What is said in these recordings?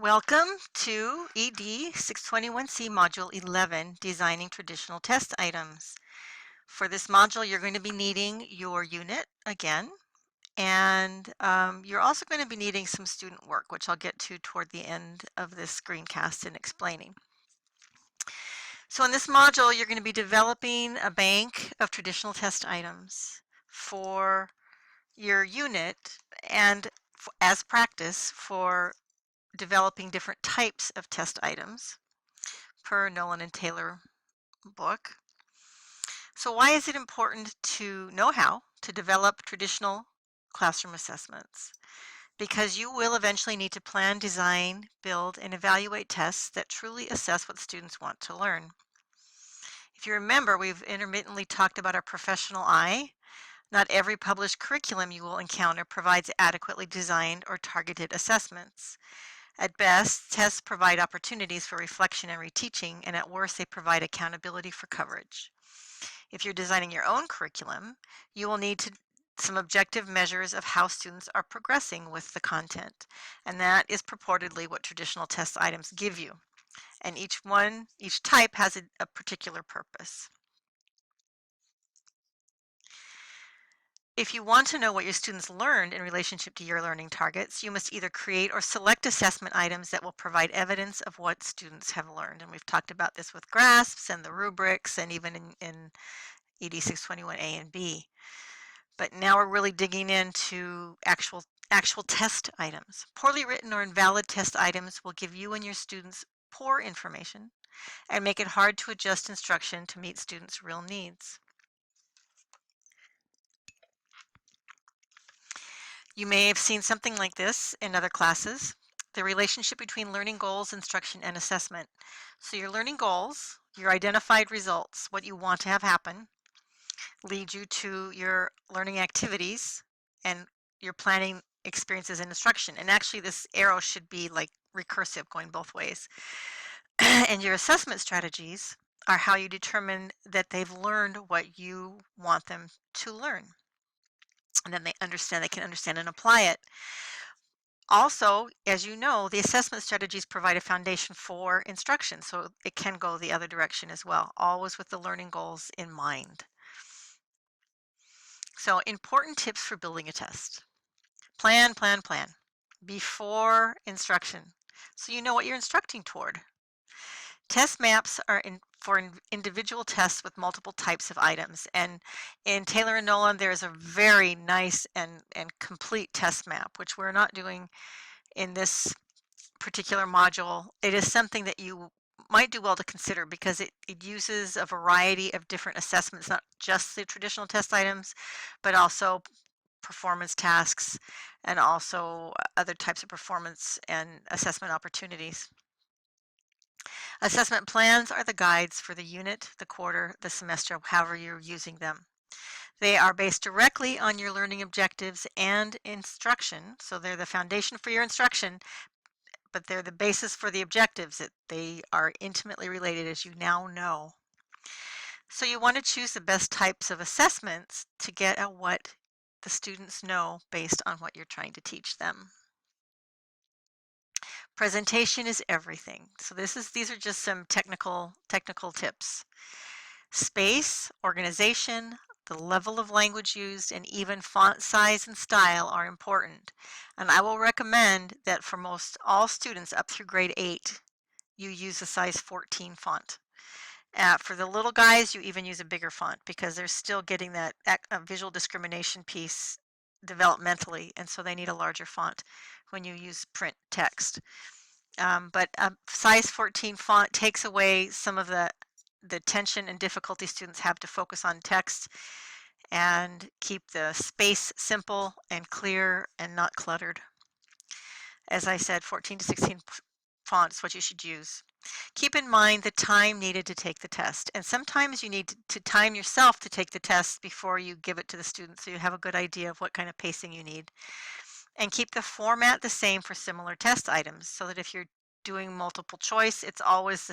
Welcome to ED 621C Module 11, Designing Traditional Test Items. For this module, you're going to be needing your unit again, and you're also going to be needing some student work, which I'll get to toward the end of this screencast and explaining. So in this module, you're going to be developing a bank of traditional test items for your unit and as practice for developing different types of test items per Nolan and Taylor book. So why is it important to know how to develop traditional classroom assessments? Because you will eventually need to plan, design, build, and evaluate tests that truly assess what students want to learn. If you remember, we've intermittently talked about our professional eye. Not every published curriculum you will encounter provides adequately designed or targeted assessments. At best, tests provide opportunities for reflection and reteaching, and at worst, they provide accountability for coverage. If you're designing your own curriculum, you will need some objective measures of how students are progressing with the content, and that is purportedly what traditional test items give you. And each type has a particular purpose. If you want to know what your students learned in relationship to your learning targets, you must either create or select assessment items that will provide evidence of what students have learned. And we've talked about this with GRASPs and the rubrics and even in ED 621A and B. But now we're really digging into actual test items. Poorly written or invalid test items will give you and your students poor information and make it hard to adjust instruction to meet students' real needs. You may have seen something like this in other classes, the relationship between learning goals, instruction, and assessment. So your learning goals, your identified results, what you want to have happen, lead you to your learning activities and your planning experiences and instruction. And actually this arrow should be like recursive, going both ways. And your assessment strategies are how you determine that they've learned what you want them to learn. And then they can understand and apply it. Also, as you know, the assessment strategies provide a foundation for instruction, so it can go the other direction as well, always with the learning goals in mind. So, important tips for building a test. Plan, plan, plan before instruction, so you know what you're instructing toward. Test maps are for individual tests with multiple types of items. And in Taylor and Nolan, there's a very nice and complete test map, which we're not doing in this particular module. It is something that you might do well to consider because it uses a variety of different assessments, not just the traditional test items, but also performance tasks and also other types of performance and assessment opportunities. Assessment plans are the guides for the unit, the quarter, the semester, however you're using them. They are based directly on your learning objectives and instruction, so they're the foundation for your instruction, but they're the basis for the objectives. They are intimately related, as you now know. So you want to choose the best types of assessments to get at what the students know based on what you're trying to teach them. Presentation is everything. So these are just some technical tips. Space, organization, the level of language used, and even font size and style are important. And I will recommend that for all students up through grade 8, you use a size 14 font. For the little guys, you even use a bigger font because they're still getting that visual discrimination piece developmentally, and so they need a larger font when you use print text. But a size 14 font takes away some of the tension and difficulty students have to focus on text and keep the space simple and clear and not cluttered. As I said, 14 to 16 font is what you should use. Keep in mind the time needed to take the test, and sometimes you need to time yourself to take the test before you give it to the students so you have a good idea of what kind of pacing you need. And keep the format the same for similar test items so that if you're doing multiple choice, it always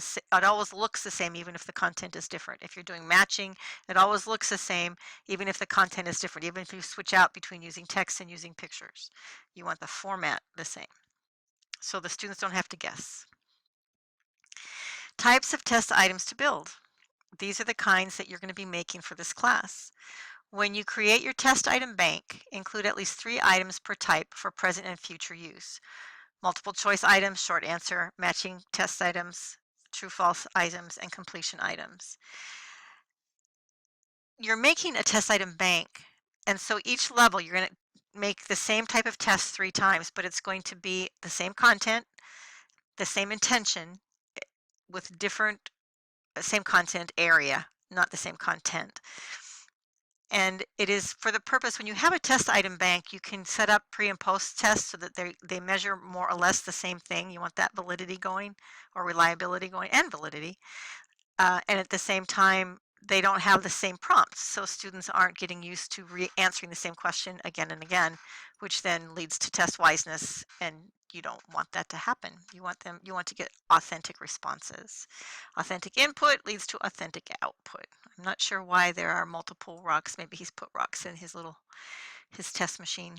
looks the same even if the content is different. If you're doing matching, it always looks the same even if the content is different, even if you switch out between using text and using pictures. You want the format the same. so the students don't have to guess. Types of test items to build. These are the kinds that you're going to be making for this class. When you create your test item bank, include at least 3 items per type for present and future use. Multiple choice items, short answer, matching test items, true false items, and completion items. You're making a test item bank, and so each level you're going to make the same type of test 3 times, but it's going to be the same content, the same intention, with different, same content area, not the same content. And it is for the purpose, when you have a test item bank, you can set up pre and post tests so that they measure more or less the same thing. You want that validity going, or reliability going, and validity. And at the same time, they don't have the same prompts, so students aren't getting used to answering the same question again and again, which then leads to test wiseness, and you don't want that to happen. You want to get authentic responses. Authentic input leads to authentic output. I'm not sure why there are multiple rocks. Maybe he's put rocks in his test machine.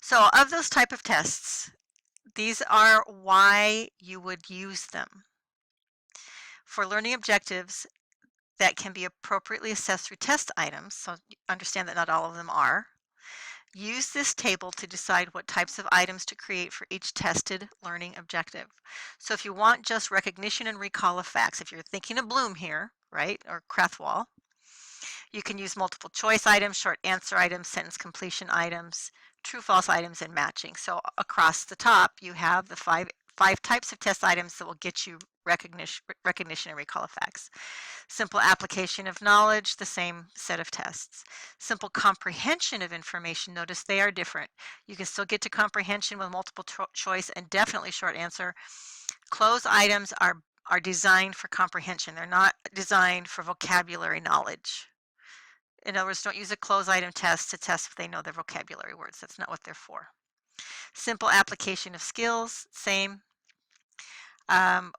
So of those type of tests, these are why you would use them. For learning objectives that can be appropriately assessed through test items, so understand that not all of them are, use this table to decide what types of items to create for each tested learning objective. So if you want just recognition and recall of facts, if you're thinking of Bloom here, right, or Krathwohl, you can use multiple choice items, short answer items, sentence completion items, true false items, and matching. So across the top, you have the five types of test items that will get you recognition and recall of facts. Simple application of knowledge, the same set of tests. Simple comprehension of information, notice they are different. You can still get to comprehension with multiple choice and definitely short answer. Close items are designed for comprehension. They're not designed for vocabulary knowledge. In other words, don't use a close item test to test if they know their vocabulary words. That's not what they're for. Simple application of skills, same.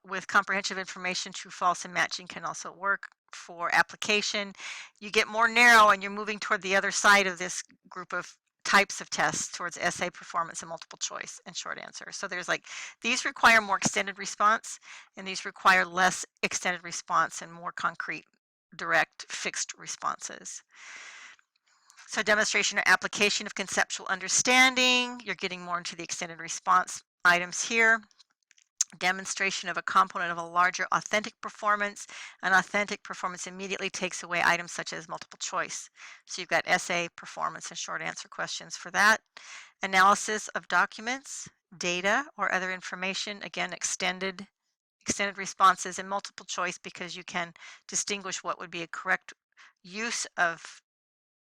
With comprehensive information, true, false, and matching can also work. For application, you get more narrow and you're moving toward the other side of this group of types of tests towards essay, performance, and multiple choice and short answer. So there's like, these require more extended response, and these require less extended response and more concrete, direct, fixed responses. So demonstration or application of conceptual understanding, you're getting more into the extended response items here. Demonstration of a component of a larger authentic performance. An authentic performance immediately takes away items such as multiple choice. So you've got essay, performance, and short answer questions for that. Analysis of documents, data, or other information. Again, extended responses and multiple choice because you can distinguish what would be a correct use of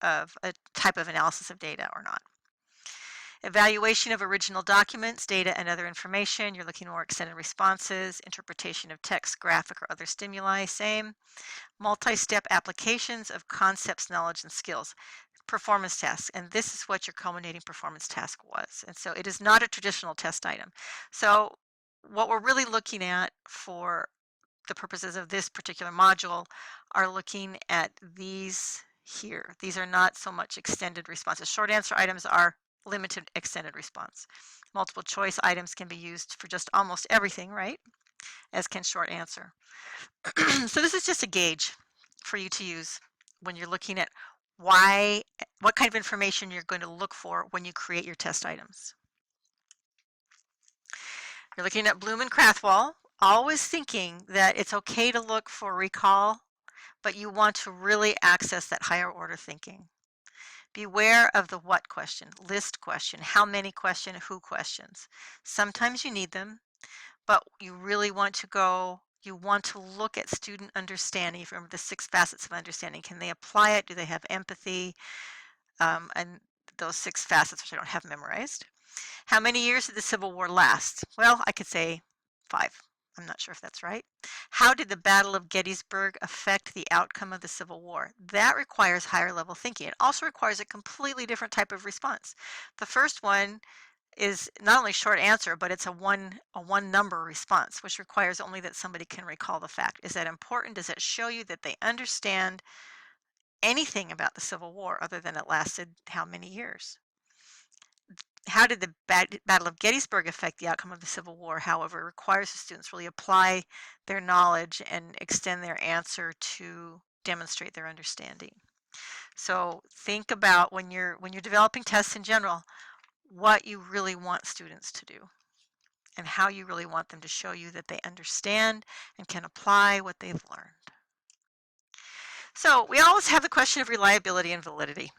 a type of analysis of data or not. Evaluation of original documents, data, and other information. You're looking more extended responses. Interpretation of text, graphic, or other stimuli, same. Multi-step applications of concepts, knowledge, and skills. Performance tasks, and this is what your culminating performance task was. And so it is not a traditional test item. So what we're really looking at for the purposes of this particular module are looking at these here. These are not so much extended responses. Short answer items are limited extended response. Multiple choice items can be used for just almost everything, right? As can short answer. So this is just a gauge for you to use when you're looking at what kind of information you're going to look for when you create your test items. You're looking at Bloom and Krathwohl, always thinking that it's okay to look for recall, but you want to really access that higher order thinking. Beware of the what question, list question, how many question, who questions. Sometimes you need them, but you really want to look at student understanding. If you remember the 6 facets of understanding, can they apply it? Do they have empathy? And those 6 facets, which I don't have memorized. How many years did the Civil War last? Well, I could say 5. I'm not sure if that's right. How did the Battle of Gettysburg affect the outcome of the Civil War? That requires higher level thinking. It also requires a completely different type of response. The first one is not only short answer, but it's a one number response, which requires only that somebody can recall the fact. Is that important? Does it show you that they understand anything about the Civil War other than it lasted how many years? How did the Battle of Gettysburg affect the outcome of the Civil War? However, it requires the students really apply their knowledge and extend their answer to demonstrate their understanding. So think about when you're developing tests in general, what you really want students to do and how you really want them to show you that they understand and can apply what they've learned. So we always have the question of reliability and validity.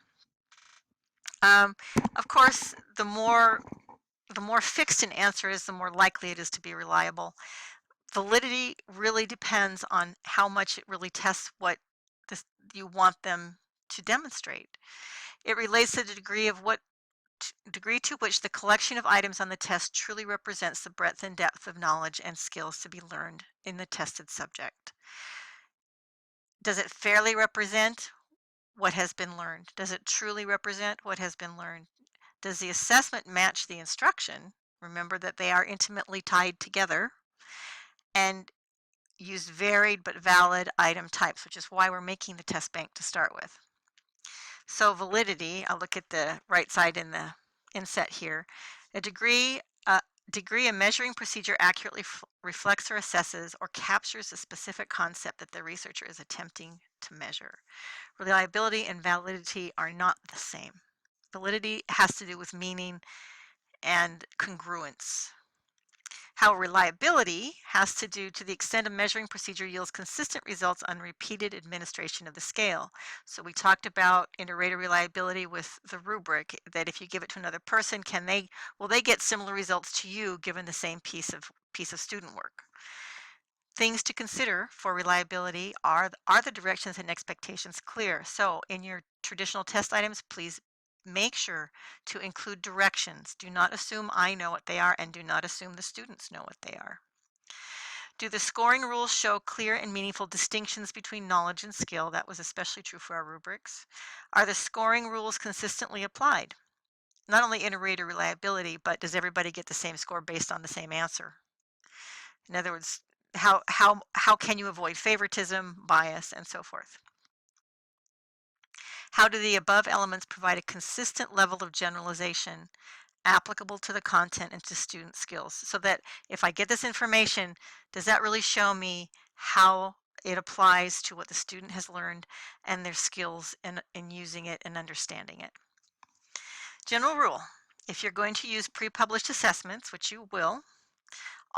Of course, the more fixed an answer is, the more likely it is to be reliable. Validity really depends on how much it really tests what you want them to demonstrate. It relates to the degree to which the collection of items on the test truly represents the breadth and depth of knowledge and skills to be learned in the tested subject. Does it fairly represent what has been learned? Does it truly represent what has been learned? Does the assessment match the instruction? Remember that they are intimately tied together. And use varied but valid item types, which is why we're making the test bank to start with. So validity, I'll look at the right side in the inset here. A degree a measuring procedure accurately reflects or assesses or captures the specific concept that the researcher is attempting to measure. Reliability and validity are not the same. Validity has to do with meaning and congruence. How reliability has to do to the extent a measuring procedure yields consistent results on repeated administration of the scale. So we talked about inter-rater reliability with the rubric, that if you give it to another person, will they get similar results to you given the same piece of student work? Things to consider for reliability are the directions and expectations clear? So in your traditional test items, please make sure to include directions. Do not assume I know what they are, and do not assume the students know what they are. Do the scoring rules show clear and meaningful distinctions between knowledge and skill? That was especially true for our rubrics. Are the scoring rules consistently applied? Not only inter-rater reliability, but does everybody get the same score based on the same answer? In other words, how can you avoid favoritism, bias, and so forth? How do the above elements provide a consistent level of generalization applicable to the content and to student skills? So that if I get this information, does that really show me how it applies to what the student has learned and their skills in using it and understanding it? General rule: if you're going to use pre-published assessments, which you will,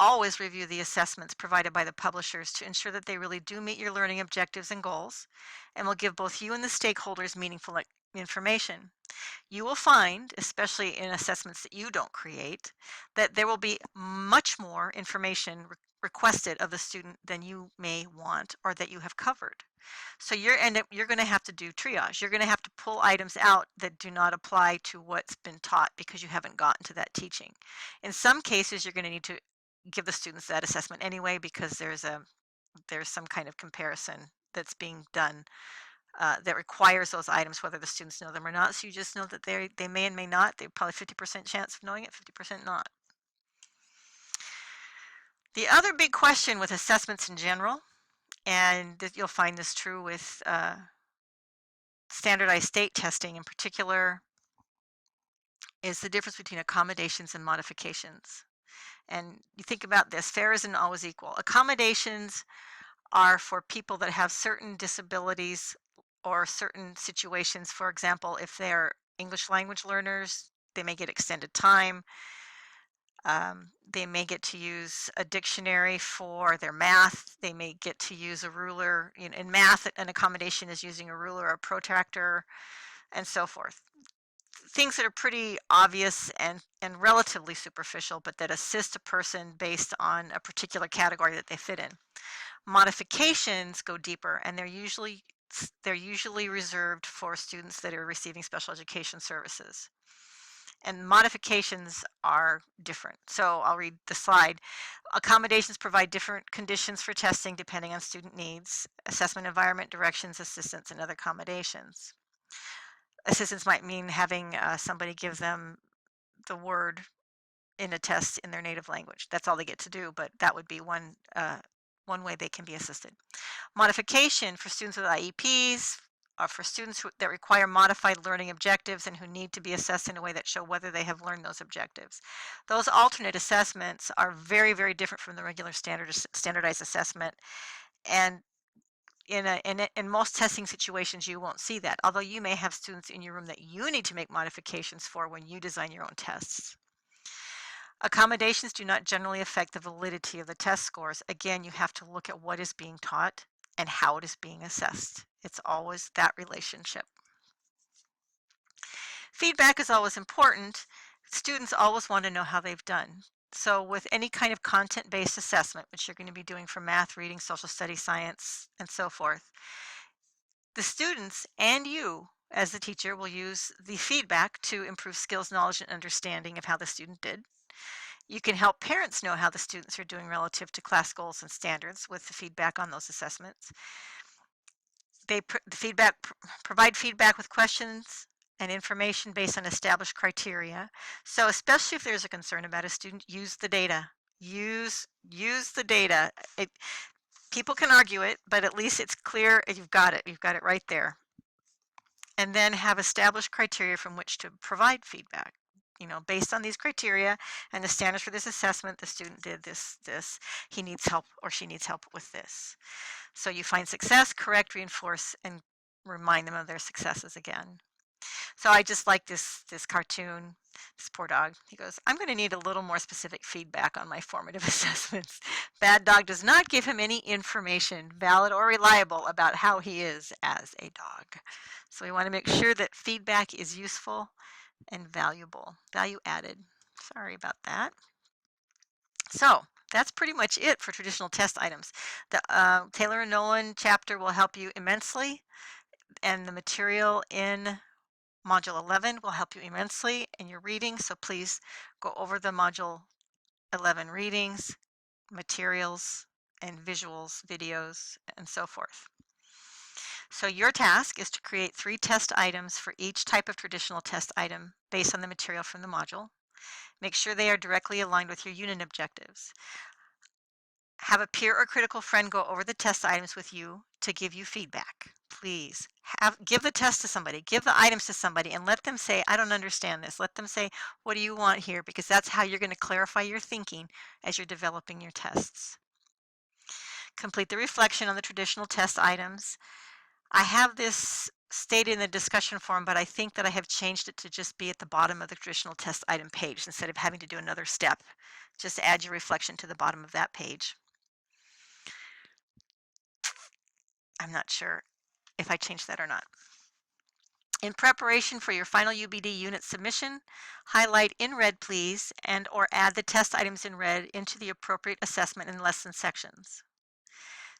always review the assessments provided by the publishers to ensure that they really do meet your learning objectives and goals and will give both you and the stakeholders meaningful information. You will find, especially in assessments that you don't create, that there will be much more information requested of the student than you may want or that you have covered. So you're going to have to do triage. You're going to have to pull items out that do not apply to what's been taught because you haven't gotten to that teaching. In some cases, you're going to need to give the students that assessment anyway because there's some kind of comparison that's being done that requires those items whether the students know them or not. So you just know that they may and may not. They probably 50% chance of knowing it, 50% not. The other big question with assessments in general, and you'll find this true with standardized state testing in particular, is the difference between accommodations and modifications. And you think about this, fair isn't always equal. Accommodations are for people that have certain disabilities or certain situations. For example, if they're English language learners, they may get extended time. They may get to use a dictionary for their math. They may get to use a ruler. In math, an accommodation is using a ruler or a protractor and so forth. Things that are pretty obvious and relatively superficial, but that assist a person based on a particular category that they fit in. Modifications go deeper, and they're usually reserved for students that are receiving special education services. And modifications are different. So I'll read the slide. Accommodations provide different conditions for testing depending on student needs, assessment environment, directions, assistance, and other accommodations. Assistance might mean having somebody give them the word in a test in their native language. That's all they get to do, but that would be one way they can be assisted. Modification for students with IEPs, are for students that require modified learning objectives and who need to be assessed in a way that show whether they have learned those objectives. Those alternate assessments are very, very different from the regular standardized assessment, and in most testing situations you won't see that, although you may have students in your room that you need to make modifications for when you design your own tests. Accommodations do not generally affect the validity of the test scores. Again, you have to look at what is being taught and how it is being assessed. It's always that relationship. Feedback is always important. Students always want to know how they've done. So with any kind of content-based assessment, which you're going to be doing for math, reading, social studies, science, and so forth, the students and you as the teacher will use the feedback to improve skills, knowledge, and understanding of how the student did. You can help parents know how the students are doing relative to class goals and standards with the feedback on those assessments. They provide feedback with questions and information based on established criteria. So especially if there's a concern about a student, use the data. Use the data. People can argue it, but at least it's clear and you've got it. You've got it right there. And then have established criteria from which to provide feedback. Based on these criteria and the standards for this assessment, the student did this, he needs help or she needs help with this. So you find success, correct, reinforce, and remind them of their successes again. So I just like this cartoon, this poor dog. He goes, I'm going to need a little more specific feedback on my formative assessments. Bad dog does not give him any information, valid or reliable, about how he is as a dog. So we want to make sure that feedback is useful and valuable, value added. Sorry about that. So that's pretty much it for traditional test items. The Taylor and Nolan chapter will help you immensely, and the material in Module 11 will help you immensely in your reading. So please go over the Module 11 readings, materials, and visuals, videos, and so forth. So your task is to create 3 test items for each type of traditional test item based on the material from the module. Make sure they are directly aligned with your unit objectives. Have a peer or critical friend go over the test items with you to give you feedback. Please give the test to somebody, give the items to somebody, and let them say, I don't understand this. Let them say, what do you want here? Because that's how you're going to clarify your thinking as you're developing your tests. Complete the reflection on the traditional test items. I have this stated in the discussion forum, but I think that I have changed it to just be at the bottom of the traditional test item page instead of having to do another step. Just add your reflection to the bottom of that page. I'm not sure if I changed that or not. In preparation for your final UBD unit submission, highlight in red, please, and/or add the test items in red into the appropriate assessment and lesson sections.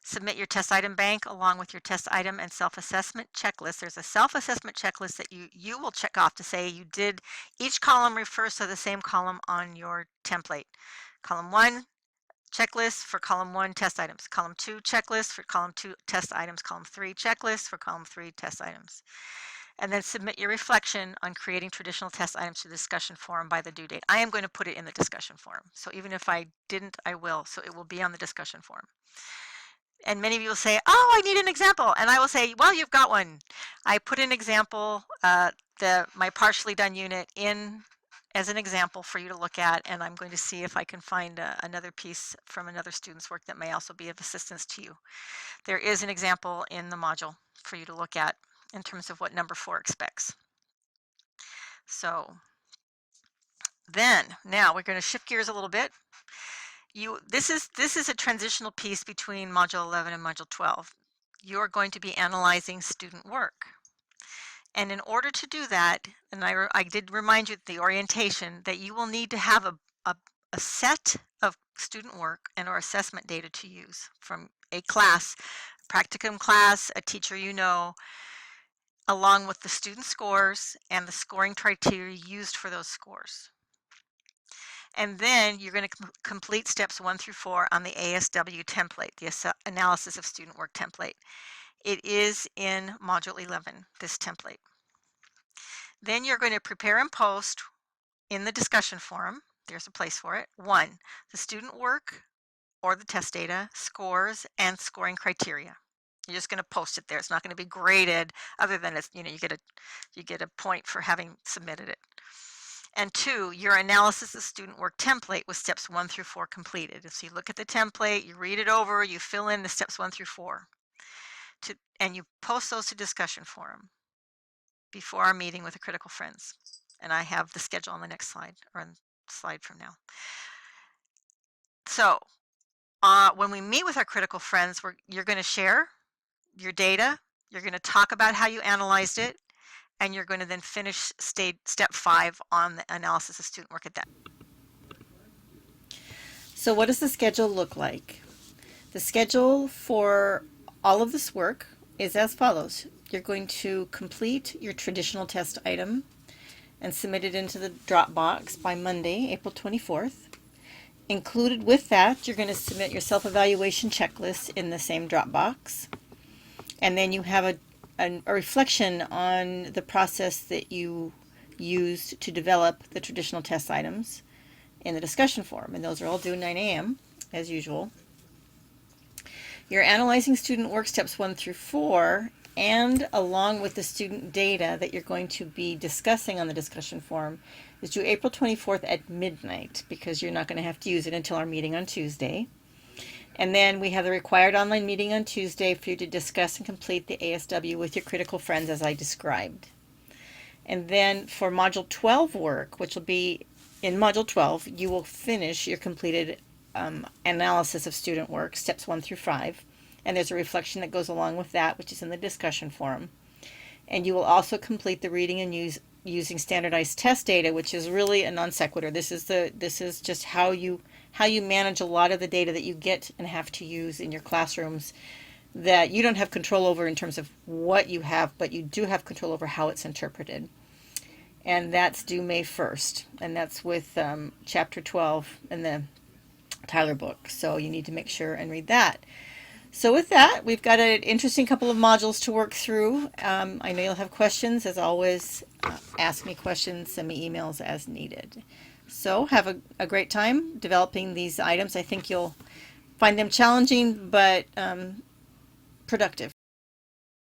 Submit your test item bank along with your test item and self-assessment checklist. There's a self-assessment checklist that you will check off to say you did. Each column refers to the same column on your template. Column 1, checklist for column 1 test items. Column 2, checklist for column 2 test items. Column 3, checklist for column 3 test items. And then submit your reflection on creating traditional test items to the discussion forum by the due date. I am going to put it in the discussion forum. So even if I didn't, I will. So it will be on the discussion forum. And many of you will say, oh, I need an example. And I will say, well, you've got one. I put an example, my partially done unit in as an example for you to look at. And I'm going to see if I can find another piece from another student's work that may also be of assistance to you. There is an example in the module for you to look at in terms of what number 4 expects. So then, now we're going to shift gears a little bit. This is a transitional piece between Module 11 and Module 12. You're going to be analyzing student work. And in order to do that, and I did remind you at the orientation that you will need to have a set of student work and or assessment data to use from a class, practicum class, a teacher you know, along with the student scores and the scoring criteria used for those scores. And then you're going to complete steps 1 through 4 on the ASW template, the Analysis of Student Work template. It is in Module 11, this template. Then you're going to prepare and post in the discussion forum, there's a place for it, 1, the student work or the test data, scores, and scoring criteria. You're just going to post it there. It's not going to be graded, other than it's, you get a point for having submitted it. And 2, your analysis of student work template with steps 1 through 4 completed. So you look at the template, you read it over, you fill in the steps 1 through 4, and you post those to discussion forum before our meeting with the critical friends. And I have the schedule on the next slide, or on the slide from now. So when we meet with our critical friends, you're going to share your data, you're going to talk about how you analyzed it, and you're going to then finish step 5 on the analysis of student work at that. So what does the schedule look like? The schedule for all of this work is as follows. You're going to complete your traditional test item and submit it into the Dropbox by Monday, April 24th. Included with that, you're going to submit your self-evaluation checklist in the same Dropbox. And then you have a reflection on the process that you used to develop the traditional test items in the discussion forum. And those are all due 9 a.m. as usual. You're analyzing student work steps 1 through 4, and along with the student data that you're going to be discussing on the discussion forum is due April 24th at midnight, because you're not going to have to use it until our meeting on Tuesday. And then we have the required online meeting on Tuesday for you to discuss and complete the ASW with your critical friends as I described. And then for Module 12 work, which will be in Module 12, you will finish your completed analysis of student work, steps 1 through 5. And there's a reflection that goes along with that, which is in the discussion forum. And you will also complete the reading and using standardized test data, which is really a non sequitur. This is just how you manage a lot of the data that you get and have to use in your classrooms that you don't have control over in terms of what you have, but you do have control over how it's interpreted. And that's due May 1st, and that's with Chapter 12 in the Tyler book. So you need to make sure and read that. So with that, we've got an interesting couple of modules to work through. I know you'll have questions. As always, ask me questions, send me emails as needed. So have a great time developing these items. I think you'll find them challenging, but productive.